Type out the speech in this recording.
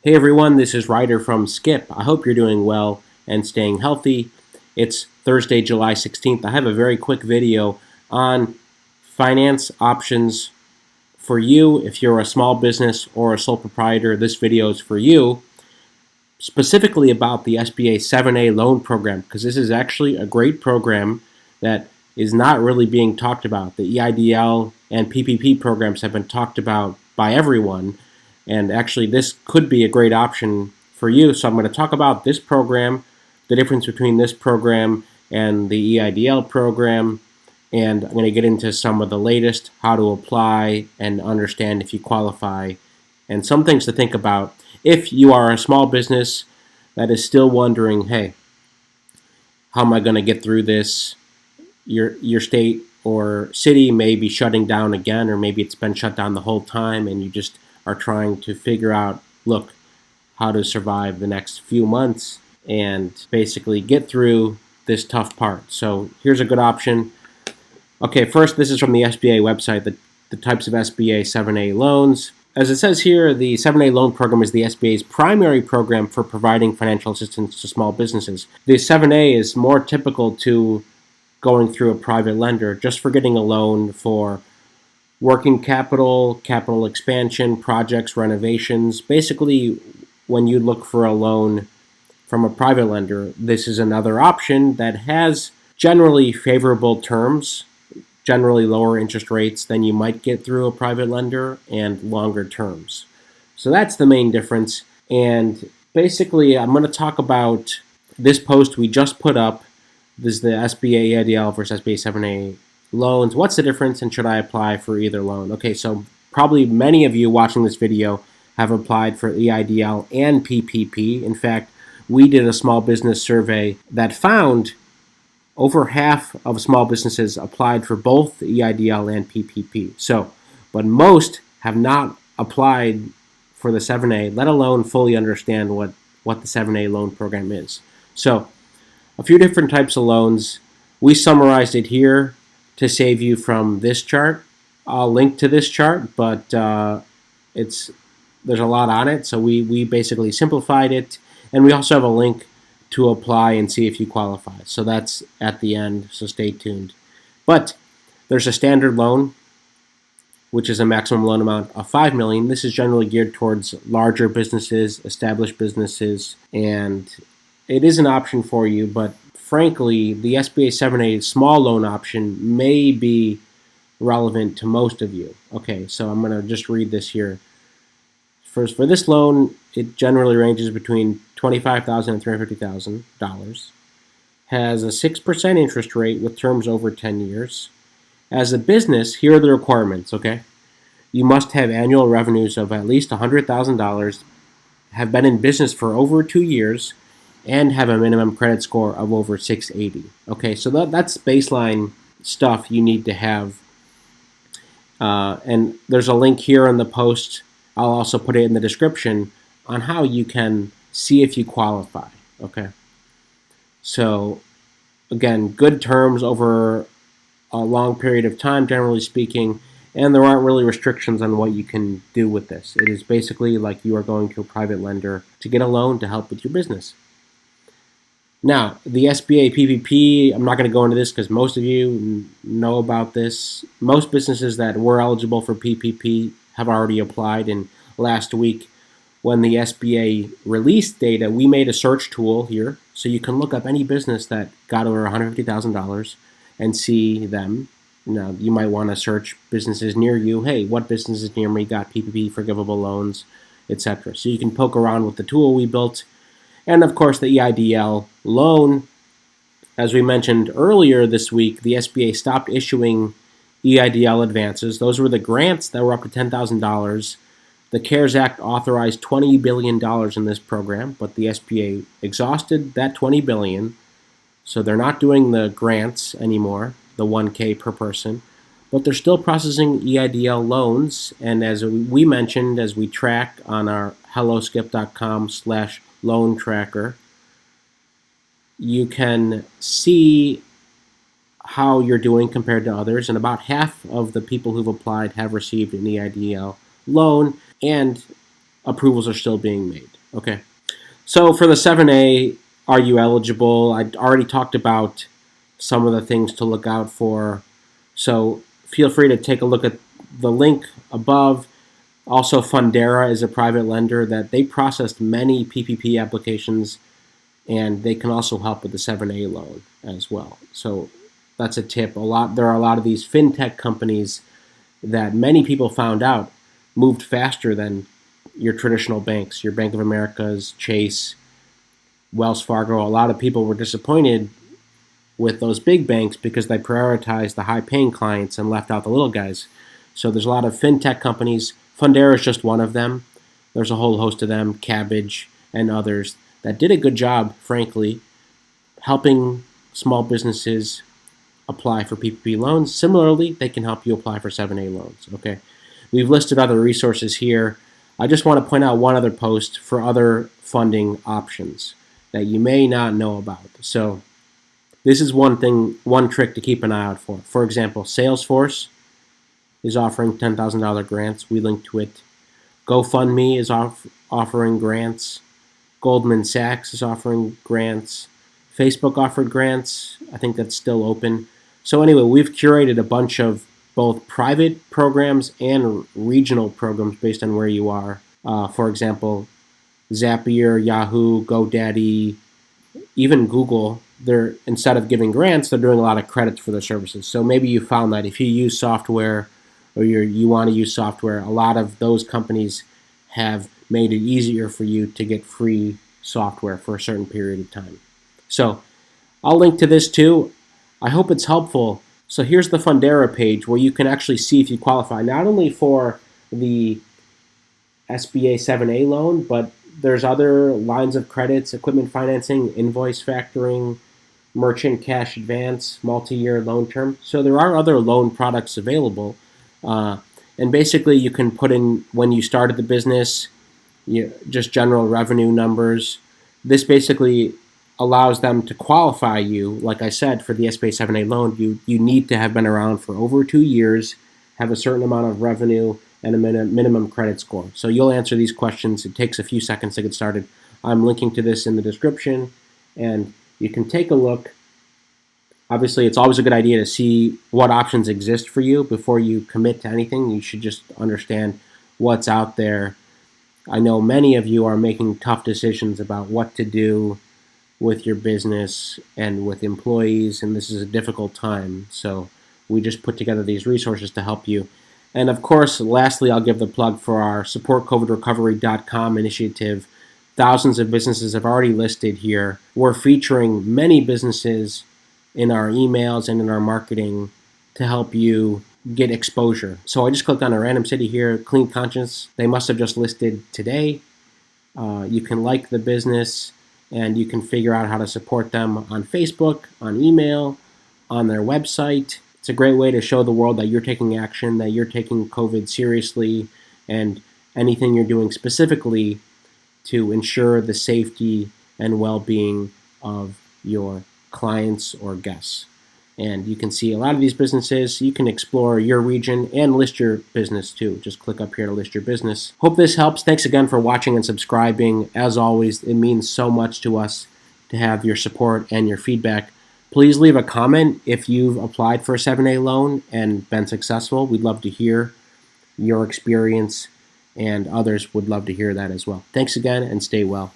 Hey everyone, this is Ryder from Skip. I hope you're doing well and staying healthy. It's Thursday, July 16th. I have a very quick video on finance options for you. If you're a small business or a sole proprietor, this video is for you, specifically about the SBA 7A loan program, because this is actually a great program that is not really being talked about. The EIDL and PPP programs have been talked about by everyone, and actually this could be a great option for you. So I'm going to talk about this program, the difference between this program and the EIDL program, and I'm going to get into some of the latest, how to apply and understand if you qualify, and some things to think about if you are a small business that is still wondering, hey, how am I going to get through this? Your state or city may be shutting down again, or maybe it's been shut down the whole time and you just are trying to figure out, look, how to survive the next few months and basically get through this tough part. So here's a good option. Okay, first, this is from the SBA website, the types of SBA 7A loans. As it says here, the 7A loan program is the SBA's primary program for providing financial assistance to small businesses. The 7A is more typical to going through a private lender, just for getting a loan for working capital, capital expansion, projects, renovations. Basically, when you look for a loan from a private lender, this is another option that has generally favorable terms, generally lower interest rates than you might get through a private lender, and longer terms. So that's the main difference. And basically, I'm going to talk about this post we just put up. This is the SBA EIDL versus SBA 7A loans. What's the difference, and should I apply for either loan? Okay, so probably many of you watching this video have applied for EIDL and PPP. In fact, we did a small business survey that found over half of small businesses applied for both the EIDL and PPP. So, but most have not applied for the 7A, let alone fully understand what the 7A loan program is. So, a few different types of loans. We summarized it here to save you from this chart. I'll link to this chart, but there's a lot on it, so we basically simplified it, and we also have a link to apply and see if you qualify. So that's at the end, so stay tuned. But there's a standard loan, which is a maximum loan amount of $5 million. This is generally geared towards larger businesses, established businesses, and it is an option for you, but frankly, the SBA 7A small loan option may be relevant to most of you. Okay, so I'm going to just read this here. First, for this loan, it generally ranges between $25,000 and $350,000. Has a 6% interest rate with terms over 10 years. As a business, here are the requirements, okay? You must have annual revenues of at least $100,000, have been in business for over 2 years, and have a minimum credit score of over 680. Okay, so that's baseline stuff you need to have. And there's a link here in the post. I'll also put it in the description on how you can see if you qualify. Okay, so again, good terms over a long period of time, generally speaking, and there aren't really restrictions on what you can do with this. It is basically like you are going to a private lender to get a loan to help with your business. Now, the SBA PPP, I'm not going to go into this because most of you know about this. Most businesses that were eligible for PPP have already applied, and last week when the SBA released data, we made a search tool here so you can look up any business that got over $150,000 and see them. Now, you might want to search businesses near you. Hey, what businesses near me got PPP forgivable loans, etc. So you can poke around with the tool we built. And of course, the EIDL loan. As we mentioned earlier this week, the SBA stopped issuing EIDL advances. Those were the grants that were up to $10,000. The CARES Act authorized $20 billion in this program, but the SBA exhausted that $20 billion. So they're not doing the grants anymore, the $1K per person, but they're still processing EIDL loans. And as we mentioned, as we track on our helloskip.com/loan tracker, you can see how you're doing compared to others, and about half of the people who've applied have received an EIDL loan, and approvals are still being made. Okay. So for the 7A, are you eligible? I already talked about some of the things to look out for. So feel free to take a look at the link above. Also, Fundera is a private lender that they processed many PPP applications, and they can also help with the 7A loan as well. So that's a tip. There are a lot of these fintech companies that many people found out moved faster than your traditional banks, your Bank of America's, Chase, Wells Fargo. A lot of people were disappointed with those big banks because they prioritized the high-paying clients and left out the little guys. So there's a lot of fintech companies. Fundera is just one of them. There's a whole host of them, Cabbage and others, that did a good job, frankly, helping small businesses apply for PPP loans. Similarly, they can help you apply for 7A loans. Okay, we've listed other resources here. I just want to point out one other post for other funding options that you may not know about. So this is one trick to keep an eye out for. For example, Salesforce is offering $10,000 grants. We link to it. GoFundMe is offering grants. Goldman Sachs is offering grants. Facebook offered grants. I think that's still open. So anyway, we've curated a bunch of both private programs and regional programs based on where you are. For example, Zapier, Yahoo, GoDaddy, even Google, instead of giving grants, they're doing a lot of credits for their services. So maybe you found that if you use software or you want to use software, a lot of those companies have made it easier for you to get free software for a certain period of time. So I'll link to this too. I hope it's helpful. So here's the Fundera page where you can actually see if you qualify, not only for the SBA 7A loan, but there's other lines of credits, equipment financing, invoice factoring, merchant cash advance, multi-year loan term. So there are other loan products available. And basically you can put in when you started the business, just general revenue numbers. This basically allows them to qualify you. Like I said, for the SBA 7A loan, you need to have been around for over 2 years, have a certain amount of revenue, and a minimum credit score. So you'll answer these questions. It takes a few seconds to get started. I'm linking to this in the description, and you can take a look. Obviously, it's always a good idea to see what options exist for you before you commit to anything. You should just understand what's out there. I know many of you are making tough decisions about what to do with your business and with employees, and this is a difficult time. So we just put together these resources to help you. And of course, lastly, I'll give the plug for our supportcovidrecovery.com initiative. Thousands of businesses have already listed here. We're featuring many businesses in our emails and in our marketing to help you get exposure. So I just clicked on a random city here, Clean Conscience. They must have just listed today. You can like the business, and you can figure out how to support them on Facebook, on email, on their website. It's a great way to show the world that you're taking action, that you're taking COVID seriously, and anything you're doing specifically to ensure the safety and well-being of your clients or guests. And you can see a lot of these businesses. You can explore your region and list your business too. Just click up here to list your business. Hope this helps. Thanks again for watching and subscribing. As always, it means so much to us to have your support and your feedback. Please leave a comment if you've applied for a 7A loan and been successful. We'd love to hear your experience, and others would love to hear that as well. Thanks again, and stay well.